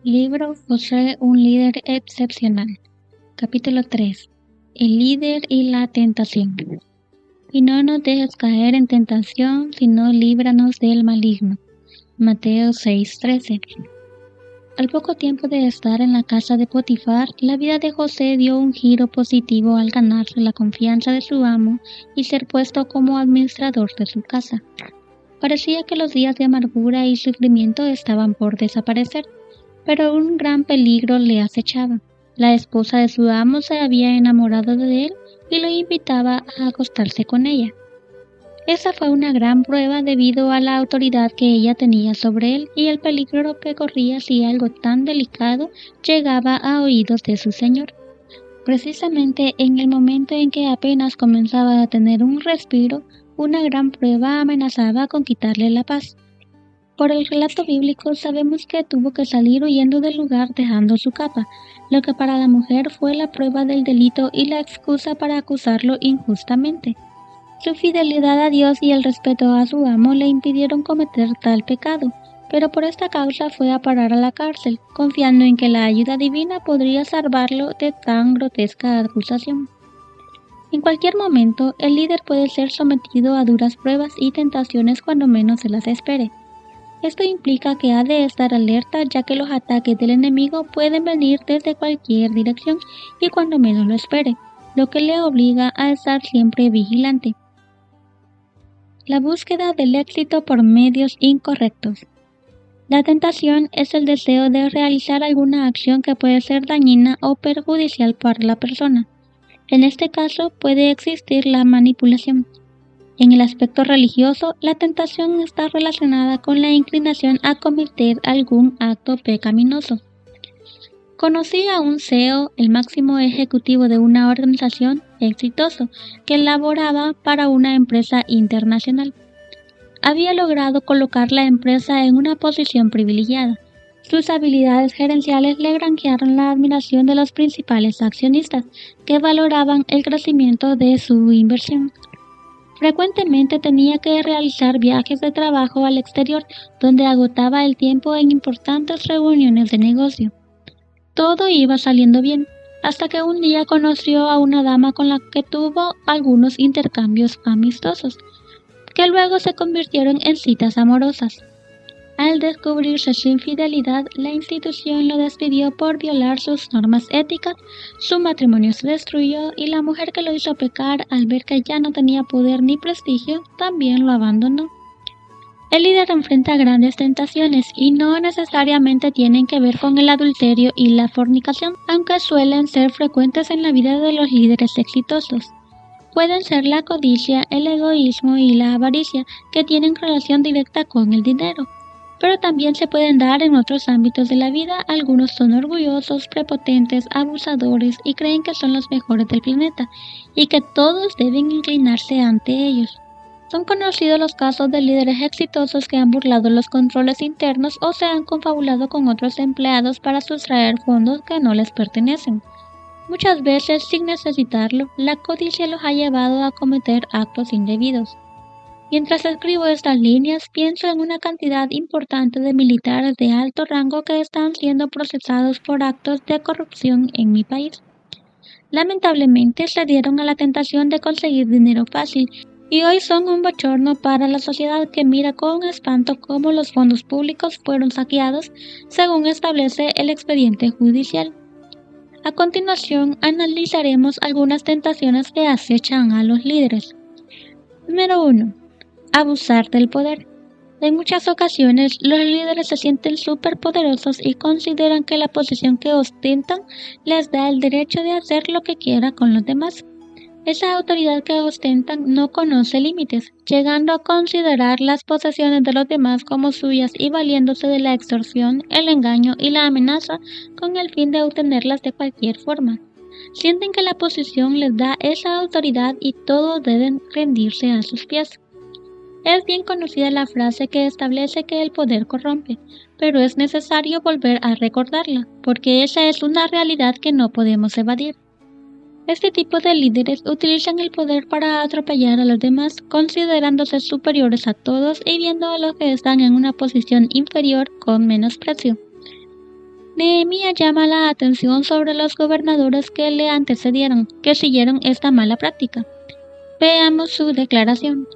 Libro José, un líder excepcional. Capítulo 3. El líder y la tentación. Y no nos dejes caer en tentación, sino líbranos del maligno. Mateo 6:13. Al poco tiempo de estar en la casa de Potifar, la vida de José dio un giro positivo al ganarse la confianza de su amo y ser puesto como administrador de su casa. Parecía que los días de amargura y sufrimiento estaban por desaparecer, pero un gran peligro le acechaba. La esposa de su amo se había enamorado de él y lo invitaba a acostarse con ella. Esa fue una gran prueba debido a la autoridad que ella tenía sobre él y el peligro que corría si algo tan delicado llegaba a oídos de su señor. Precisamente en el momento en que apenas comenzaba a tener un respiro, una gran prueba amenazaba con quitarle la paz. Por el relato bíblico sabemos que tuvo que salir huyendo del lugar dejando su capa, lo que para la mujer fue la prueba del delito y la excusa para acusarlo injustamente. Su fidelidad a Dios y el respeto a su amo le impidieron cometer tal pecado, pero por esta causa fue a parar a la cárcel, confiando en que la ayuda divina podría salvarlo de tan grotesca acusación. En cualquier momento, el líder puede ser sometido a duras pruebas y tentaciones cuando menos se las espere. Esto implica que ha de estar alerta ya que los ataques del enemigo pueden venir desde cualquier dirección y cuando menos lo espere, lo que le obliga a estar siempre vigilante. La búsqueda del éxito por medios incorrectos. La tentación es el deseo de realizar alguna acción que puede ser dañina o perjudicial para la persona. En este caso puede existir la manipulación. En el aspecto religioso, la tentación está relacionada con la inclinación a cometer algún acto pecaminoso. Conocí a un CEO, el máximo ejecutivo de una organización exitoso, que laboraba para una empresa internacional. Había logrado colocar la empresa en una posición privilegiada. Sus habilidades gerenciales le granjearon la admiración de los principales accionistas, que valoraban el crecimiento de su inversión. Frecuentemente tenía que realizar viajes de trabajo al exterior, donde agotaba el tiempo en importantes reuniones de negocio. Todo iba saliendo bien, hasta que un día conoció a una dama con la que tuvo algunos intercambios amistosos, que luego se convirtieron en citas amorosas. Al descubrirse su infidelidad, la institución lo despidió por violar sus normas éticas, su matrimonio se destruyó y la mujer que lo hizo pecar, al ver que ya no tenía poder ni prestigio, también lo abandonó. El líder enfrenta grandes tentaciones y no necesariamente tienen que ver con el adulterio y la fornicación, aunque suelen ser frecuentes en la vida de los líderes exitosos. Pueden ser la codicia, el egoísmo y la avaricia, que tienen relación directa con el dinero. Pero también se pueden dar en otros ámbitos de la vida. Algunos son orgullosos, prepotentes, abusadores y creen que son los mejores del planeta y que todos deben inclinarse ante ellos. Son conocidos los casos de líderes exitosos que han burlado los controles internos o se han confabulado con otros empleados para sustraer fondos que no les pertenecen. Muchas veces, sin necesitarlo, la codicia los ha llevado a cometer actos indebidos. Mientras escribo estas líneas, pienso en una cantidad importante de militares de alto rango que están siendo procesados por actos de corrupción en mi país. Lamentablemente se dieron a la tentación de conseguir dinero fácil y hoy son un bochorno para la sociedad que mira con espanto cómo los fondos públicos fueron saqueados, según establece el expediente judicial. A continuación, analizaremos algunas tentaciones que acechan a los líderes. Número 1. Abusar del poder. En muchas ocasiones, los líderes se sienten superpoderosos y consideran que la posición que ostentan les da el derecho de hacer lo que quiera con los demás. Esa autoridad que ostentan no conoce límites, llegando a considerar las posesiones de los demás como suyas y valiéndose de la extorsión, el engaño y la amenaza con el fin de obtenerlas de cualquier forma. Sienten que la posición les da esa autoridad y todos deben rendirse a sus pies. Es bien conocida la frase que establece que el poder corrompe, pero es necesario volver a recordarla, porque esa es una realidad que no podemos evadir. Este tipo de líderes utilizan el poder para atropellar a los demás, considerándose superiores a todos y viendo a los que están en una posición inferior con menosprecio. Nehemías llama la atención sobre los gobernadores que le antecedieron, que siguieron esta mala práctica. Veamos su declaración.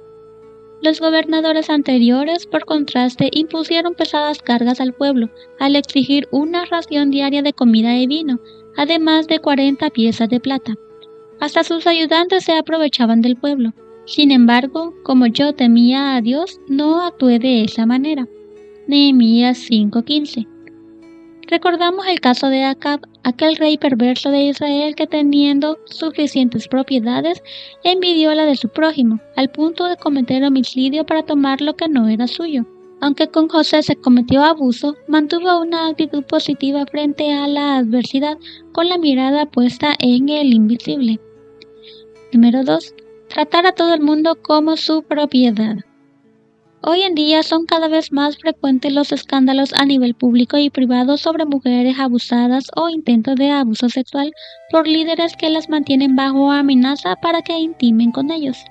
Los gobernadores anteriores, por contraste, impusieron pesadas cargas al pueblo, al exigir una ración diaria de comida y vino, además de 40 piezas de plata. Hasta sus ayudantes se aprovechaban del pueblo. Sin embargo, como yo temía a Dios, no actué de esa manera. Nehemías 5:15. Recordamos el caso de Acab, aquel rey perverso de Israel que teniendo suficientes propiedades, envidió la de su prójimo, al punto de cometer homicidio para tomar lo que no era suyo. Aunque con José se cometió abuso, mantuvo una actitud positiva frente a la adversidad, con la mirada puesta en el invisible. Número 2. Tratar a todo el mundo como su propiedad. Hoy en día son cada vez más frecuentes los escándalos a nivel público y privado sobre mujeres abusadas o intentos de abuso sexual por líderes que las mantienen bajo amenaza para que intimen con ellos.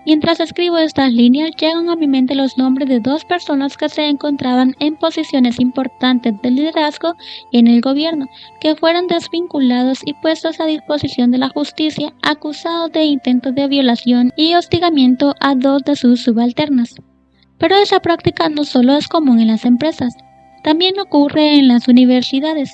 Mientras escribo estas líneas, llegan a mi mente los nombres de 2 personas que se encontraban en posiciones importantes de liderazgo en el gobierno, que fueron desvinculados y puestos a disposición de la justicia, acusados de intentos de violación y hostigamiento a 2 de sus subalternas. Pero esa práctica no solo es común en las empresas, también ocurre en las universidades.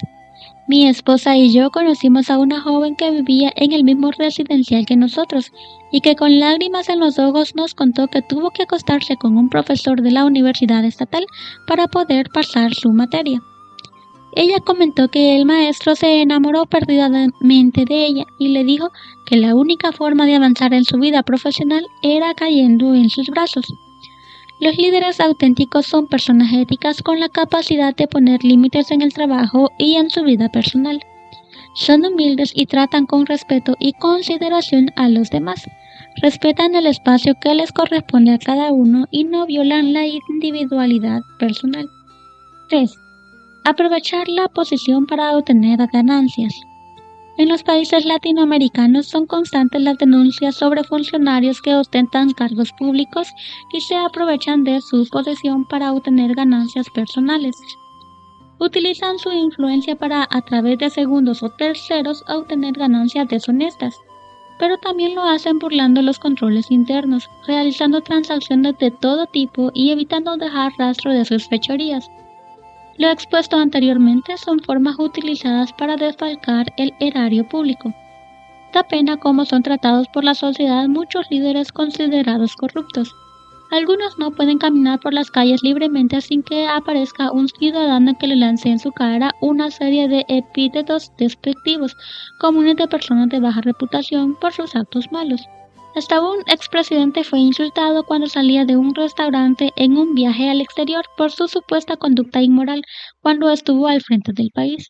Mi esposa y yo conocimos a una joven que vivía en el mismo residencial que nosotros y que con lágrimas en los ojos nos contó que tuvo que acostarse con un profesor de la universidad estatal para poder pasar su materia. Ella comentó que el maestro se enamoró perdidamente de ella y le dijo que la única forma de avanzar en su vida profesional era cayendo en sus brazos. Los líderes auténticos son personas éticas con la capacidad de poner límites en el trabajo y en su vida personal. Son humildes y tratan con respeto y consideración a los demás. Respetan el espacio que les corresponde a cada uno y no violan la individualidad personal. 3. Aprovechar la posición para obtener ganancias. En los países latinoamericanos son constantes las denuncias sobre funcionarios que ostentan cargos públicos y se aprovechan de su posición para obtener ganancias personales. Utilizan su influencia para, a través de segundos o terceros, obtener ganancias deshonestas, pero también lo hacen burlando los controles internos, realizando transacciones de todo tipo y evitando dejar rastro de sus fechorías. Lo expuesto anteriormente son formas utilizadas para desfalcar el erario público. Da pena cómo son tratados por la sociedad muchos líderes considerados corruptos. Algunos no pueden caminar por las calles libremente sin que aparezca un ciudadano que le lance en su cara una serie de epítetos despectivos, comunes de personas de baja reputación por sus actos malos. Hasta un expresidente fue insultado cuando salía de un restaurante en un viaje al exterior por su supuesta conducta inmoral cuando estuvo al frente del país.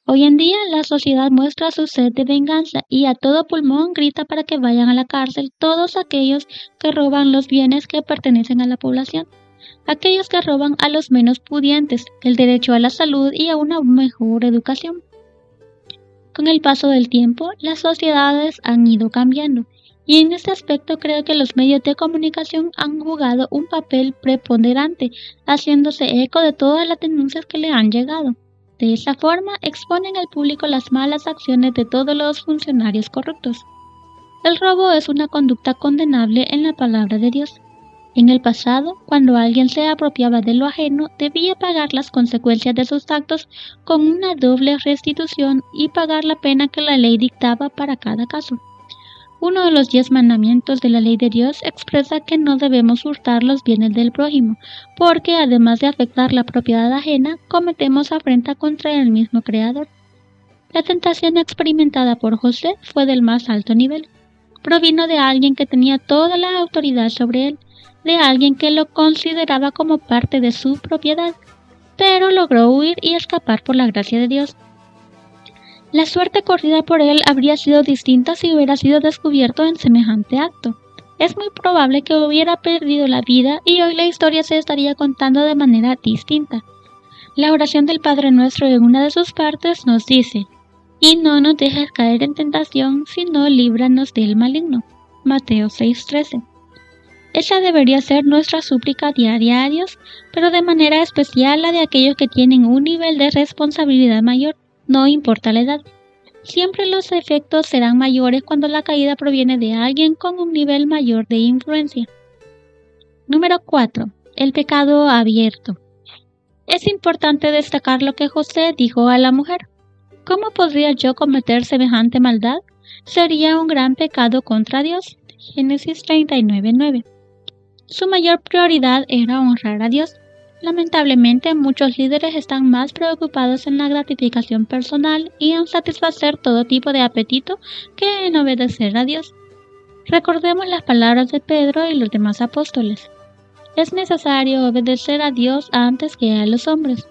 Hoy en día la sociedad muestra su sed de venganza y a todo pulmón grita para que vayan a la cárcel todos aquellos que roban los bienes que pertenecen a la población, aquellos que roban a los menos pudientes, el derecho a la salud y a una mejor educación. Con el paso del tiempo, las sociedades han ido cambiando. Y en este aspecto creo que los medios de comunicación han jugado un papel preponderante, haciéndose eco de todas las denuncias que le han llegado. De esa forma exponen al público las malas acciones de todos los funcionarios corruptos. El robo es una conducta condenable en la palabra de Dios. En el pasado, cuando alguien se apropiaba de lo ajeno, debía pagar las consecuencias de sus actos con una doble restitución y pagar la pena que la ley dictaba para cada caso. Uno de los 10 mandamientos de la ley de Dios expresa que no debemos hurtar los bienes del prójimo, porque además de afectar la propiedad ajena, cometemos afrenta contra el mismo Creador. La tentación experimentada por José fue del más alto nivel. Provino de alguien que tenía toda la autoridad sobre él, de alguien que lo consideraba como parte de su propiedad, pero logró huir y escapar por la gracia de Dios. La suerte corrida por él habría sido distinta si hubiera sido descubierto en semejante acto. Es muy probable que hubiera perdido la vida y hoy la historia se estaría contando de manera distinta. La oración del Padre Nuestro en una de sus partes nos dice: y no nos dejes caer en tentación, sino líbranos del maligno. Mateo 6:13. Esa debería ser nuestra súplica diaria a Dios, pero de manera especial la de aquellos que tienen un nivel de responsabilidad mayor, no importa la edad. Siempre los efectos serán mayores cuando la caída proviene de alguien con un nivel mayor de influencia. Número 4. El pecado abierto. Es importante destacar lo que José dijo a la mujer. ¿Cómo podría yo cometer semejante maldad? Sería un gran pecado contra Dios. Génesis 39:9. Su mayor prioridad era honrar a Dios. Lamentablemente, muchos líderes están más preocupados en la gratificación personal y en satisfacer todo tipo de apetito que en obedecer a Dios. Recordemos las palabras de Pedro y los demás apóstoles. Es necesario obedecer a Dios antes que a los hombres.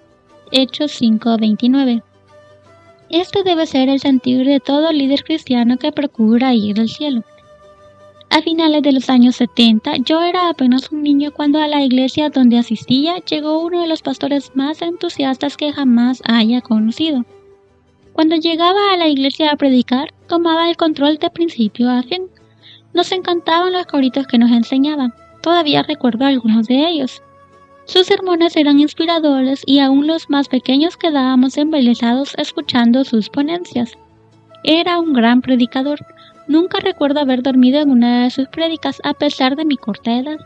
Hechos 5:29. Este debe ser el sentir de todo líder cristiano que procura ir al cielo. A finales de los años 70, yo era apenas un niño cuando a la iglesia donde asistía llegó uno de los pastores más entusiastas que jamás haya conocido. Cuando llegaba a la iglesia a predicar, tomaba el control de principio a fin. Nos encantaban los coritos que nos enseñaban, todavía recuerdo algunos de ellos. Sus sermones eran inspiradores y aún los más pequeños quedábamos embelesados escuchando sus ponencias. Era un gran predicador. Nunca recuerdo haber dormido en una de sus prédicas a pesar de mi corta edad.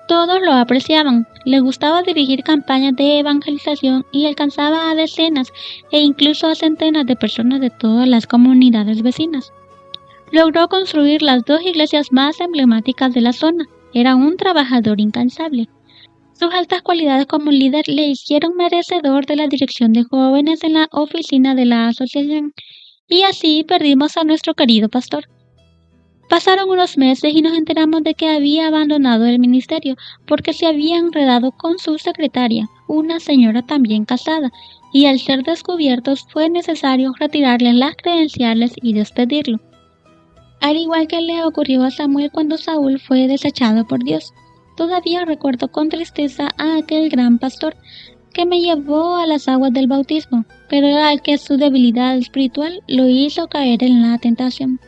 Todos lo apreciaban, le gustaba dirigir campañas de evangelización y alcanzaba a decenas e incluso a centenas de personas de todas las comunidades vecinas. Logró construir las dos iglesias más emblemáticas de la zona. Era un trabajador incansable. Sus altas cualidades como líder le hicieron merecedor de la dirección de jóvenes en la oficina de la asociación. Y así perdimos a nuestro querido pastor. Pasaron unos meses y nos enteramos de que había abandonado el ministerio porque se había enredado con su secretaria, una señora también casada, y al ser descubiertos fue necesario retirarle las credenciales y despedirlo. Al igual que le ocurrió a Samuel cuando Saúl fue desechado por Dios. Todavía recuerdo con tristeza a aquel gran pastor que me llevó a las aguas del bautismo, pero era que su debilidad espiritual lo hizo caer en la tentación.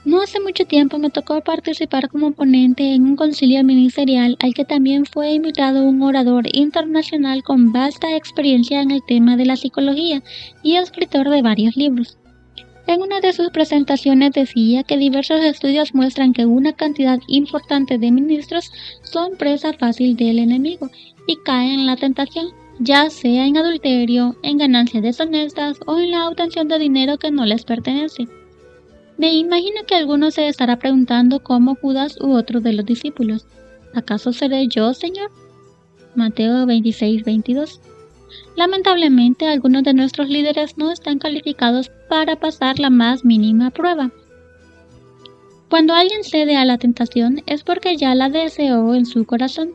No hace mucho tiempo me tocó participar como ponente en un concilio ministerial al que también fue invitado un orador internacional con vasta experiencia en el tema de la psicología y escritor de varios libros. En una de sus presentaciones decía que diversos estudios muestran que una cantidad importante de ministros son presa fácil del enemigo y caen en la tentación, ya sea en adulterio, en ganancias deshonestas o en la obtención de dinero que no les pertenece. Me imagino que alguno se estará preguntando cómo Judas u otro de los discípulos. ¿Acaso seré yo, Señor? Mateo 26:22. Lamentablemente, algunos de nuestros líderes no están calificados para pasar la más mínima prueba. Cuando alguien cede a la tentación es porque ya la deseó en su corazón.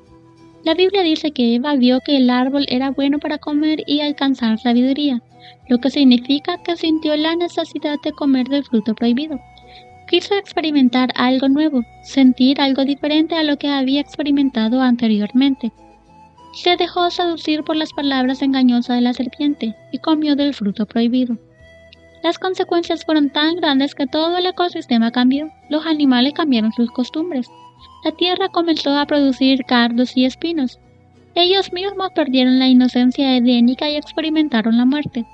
La Biblia dice que Eva vio que el árbol era bueno para comer y alcanzar sabiduría, lo que significa que sintió la necesidad de comer del fruto prohibido. Quiso experimentar algo nuevo, sentir algo diferente a lo que había experimentado anteriormente. Se dejó seducir por las palabras engañosas de la serpiente y comió del fruto prohibido. Las consecuencias fueron tan grandes que todo el ecosistema cambió. Los animales cambiaron sus costumbres. La tierra comenzó a producir cardos y espinos. Ellos mismos perdieron la inocencia edénica y experimentaron la muerte.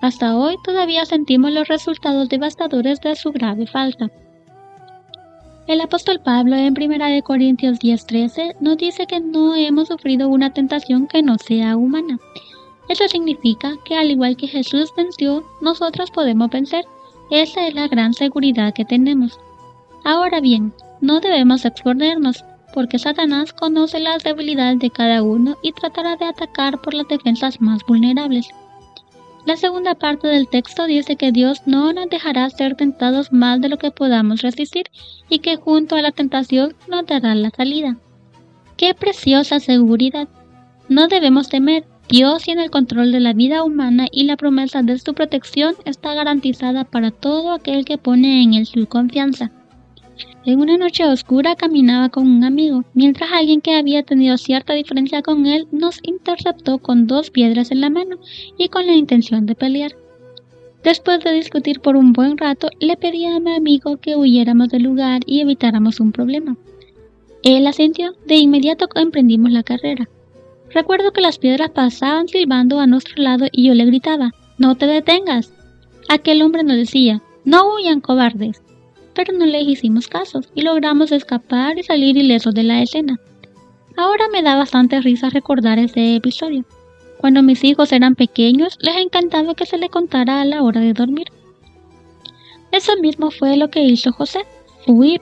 Hasta hoy todavía sentimos los resultados devastadores de su grave falta. El apóstol Pablo en 1 Corintios 10:13 nos dice que no hemos sufrido una tentación que no sea humana. Eso significa que al igual que Jesús venció, nosotros podemos vencer. Esa es la gran seguridad que tenemos. Ahora bien, no debemos exponernos, porque Satanás conoce las debilidades de cada uno y tratará de atacar por las defensas más vulnerables. La segunda parte del texto dice que Dios no nos dejará ser tentados más de lo que podamos resistir y que junto a la tentación nos dará la salida. ¡Qué preciosa seguridad! No debemos temer. Dios tiene el control de la vida humana y la promesa de su protección está garantizada para todo aquel que pone en él su confianza. En una noche oscura caminaba con un amigo, mientras alguien que había tenido cierta diferencia con él nos interceptó con 2 piedras en la mano y con la intención de pelear. Después de discutir por un buen rato, le pedí a mi amigo que huyéramos del lugar y evitáramos un problema. Él asintió. De inmediato emprendimos la carrera. Recuerdo que las piedras pasaban silbando a nuestro lado y yo le gritaba, «¡No te detengas!». Aquel hombre nos decía, «¡No huyan, cobardes!». Pero no les hicimos caso y logramos escapar y salir ilesos de la escena. Ahora me da bastante risa recordar ese episodio. Cuando mis hijos eran pequeños, les encantaba que se les contara a la hora de dormir. Eso mismo fue lo que hizo José, huir.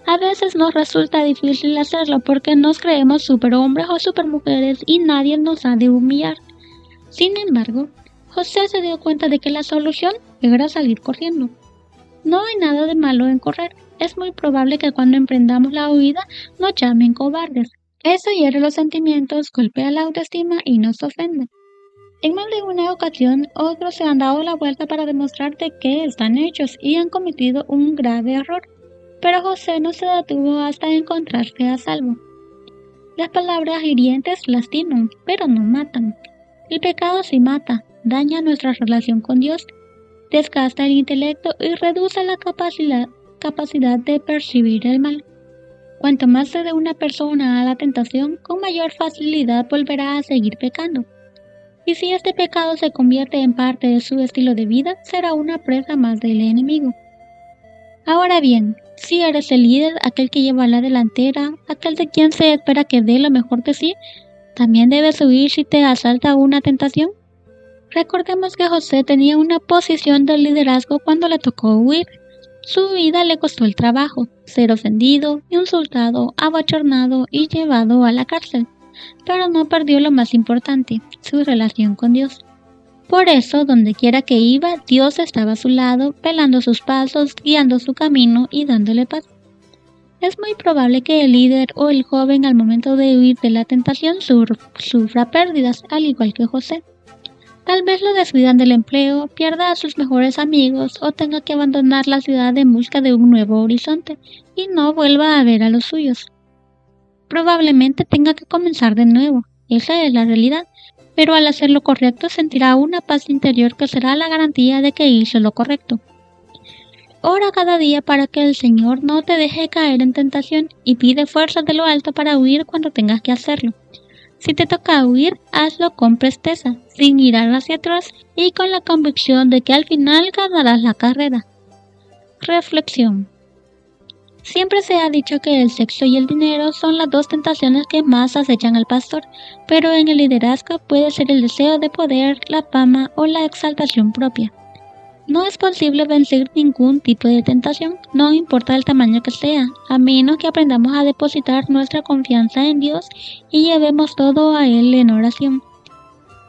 A veces nos resulta difícil hacerlo porque nos creemos superhombres o supermujeres y nadie nos ha de humillar. Sin embargo, José se dio cuenta de que la solución era salir corriendo. No hay nada de malo en correr. Es muy probable que cuando emprendamos la huida nos llamen cobardes. Eso hiere los sentimientos, golpea la autoestima y nos ofende. En más de una ocasión, otros se han dado la vuelta para demostrar de qué están hechos y han cometido un grave error. Pero José no se detuvo hasta encontrarse a salvo. Las palabras hirientes lastiman, pero no matan. El pecado sí mata, daña nuestra relación con Dios, desgasta el intelecto y reduce la capacidad de percibir el mal. Cuanto más se dé una persona a la tentación, con mayor facilidad volverá a seguir pecando. Y si este pecado se convierte en parte de su estilo de vida, será una presa más del enemigo. Ahora bien, si eres el líder, aquel que lleva la delantera, aquel de quien se espera que dé lo mejor de sí, ¿también debes huir si te asalta una tentación? Recordemos que José tenía una posición de liderazgo cuando le tocó huir. Su vida le costó el trabajo, ser ofendido, insultado, abochornado y llevado a la cárcel, pero no perdió lo más importante, su relación con Dios. Por eso, donde quiera que iba, Dios estaba a su lado, velando sus pasos, guiando su camino y dándole paz. Es muy probable que el líder o el joven al momento de huir de la tentación sufra pérdidas, al igual que José. Tal vez lo descuidan del empleo, pierda a sus mejores amigos o tenga que abandonar la ciudad en busca de un nuevo horizonte y no vuelva a ver a los suyos. Probablemente tenga que comenzar de nuevo, esa es la realidad. Pero al hacer lo correcto sentirá una paz interior que será la garantía de que hizo lo correcto. Ora cada día para que el Señor no te deje caer en tentación y pide fuerzas de lo alto para huir cuando tengas que hacerlo. Si te toca huir, hazlo con presteza, sin mirar hacia atrás y con la convicción de que al final ganarás la carrera. Reflexión. Siempre se ha dicho que el sexo y el dinero son las dos tentaciones que más acechan al pastor, pero en el liderazgo puede ser el deseo de poder, la fama o la exaltación propia. No es posible vencer ningún tipo de tentación, no importa el tamaño que sea, a menos que aprendamos a depositar nuestra confianza en Dios y llevemos todo a Él en oración.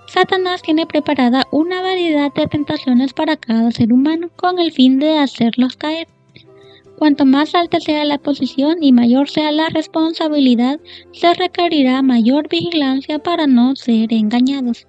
Satanás tiene preparada una variedad de tentaciones para cada ser humano con el fin de hacerlos caer. Cuanto más alta sea la posición y mayor sea la responsabilidad, se requerirá mayor vigilancia para no ser engañados.